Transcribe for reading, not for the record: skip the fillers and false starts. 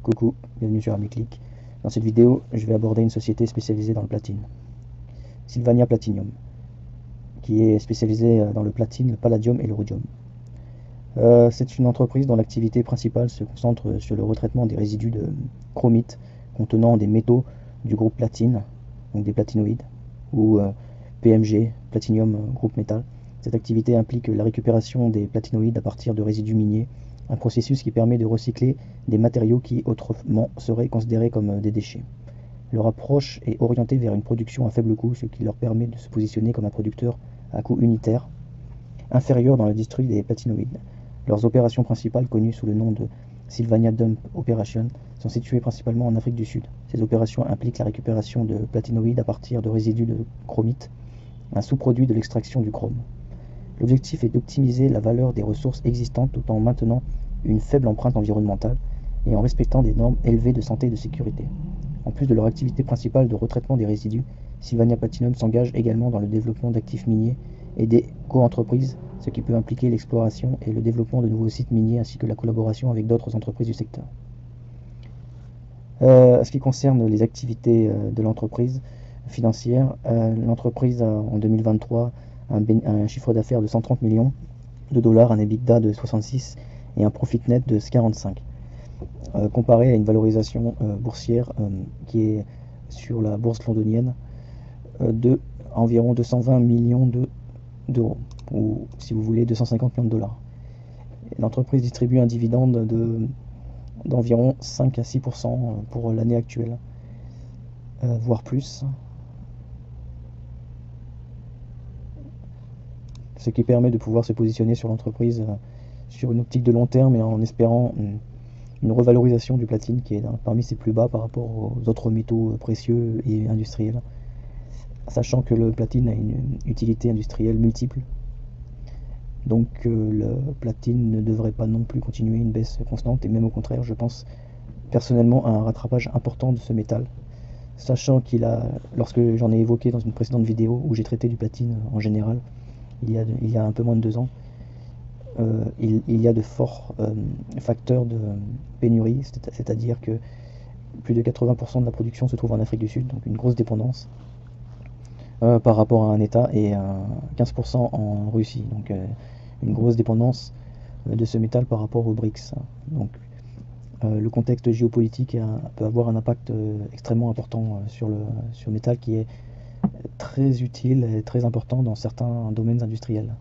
Coucou, bienvenue sur AmiClick. Dans cette vidéo, je vais aborder une société spécialisée dans le platine, Sylvania Platinum, qui est spécialisée dans le platine, le palladium et le rhodium. C'est une entreprise dont l'activité principale se concentre sur le retraitement des résidus de chromite contenant des métaux du groupe platine, donc des platinoïdes, ou PMG, Platinum Group Metal. Cette activité implique la récupération des platinoïdes à partir de résidus miniers, un processus qui permet de recycler des matériaux qui autrement seraient considérés comme des déchets. Leur approche est orientée vers une production à faible coût, ce qui leur permet de se positionner comme un producteur à coût unitaire inférieur dans l'industrie des platinoïdes. Leurs opérations principales, connues sous le nom de Sylvania Dump Operations, sont situées principalement en Afrique du Sud. Ces opérations impliquent la récupération de platinoïdes à partir de résidus de chromite, un sous-produit de l'extraction du chrome. L'objectif est d'optimiser la valeur des ressources existantes tout en maintenant une faible empreinte environnementale et en respectant des normes élevées de santé et de sécurité. En plus de leur activité principale de retraitement des résidus, Sylvania Platinum s'engage également dans le développement d'actifs miniers et des co-entreprises, ce qui peut impliquer l'exploration et le développement de nouveaux sites miniers ainsi que la collaboration avec d'autres entreprises du secteur. Ce qui concerne les activités de l'entreprise financière, l'entreprise a en 2023 un chiffre d'affaires de 130 millions de dollars, un EBITDA de 66 et un profit net de 45, comparé à une valorisation boursière qui est sur la bourse londonienne de environ 220 millions d'euros, ou si vous voulez 250 millions de dollars. L'entreprise distribue un dividende d'environ 5 à 6% pour l'année actuelle, voire plus, ce qui permet de pouvoir se positionner sur l'entreprise sur une optique de long terme et en espérant une revalorisation du platine qui est parmi ses plus bas par rapport aux autres métaux précieux et industriels, sachant que le platine a une utilité industrielle multiple. Donc le platine ne devrait pas non plus continuer une baisse constante, et même au contraire, je pense personnellement à un rattrapage important de ce métal, sachant qu'il a, lorsque j'en ai évoqué dans une précédente vidéo où j'ai traité du platine en général, il y a un peu moins de 2 ans, il y a de forts facteurs de pénurie, c'est-à-dire que plus de 80% de la production se trouve en Afrique du Sud, donc une grosse dépendance par rapport à un État, et 15% en Russie, donc une grosse dépendance de ce métal par rapport aux BRICS. Donc le contexte géopolitique peut avoir un impact extrêmement important sur le métal, qui est très utile et très important dans certains domaines industriels.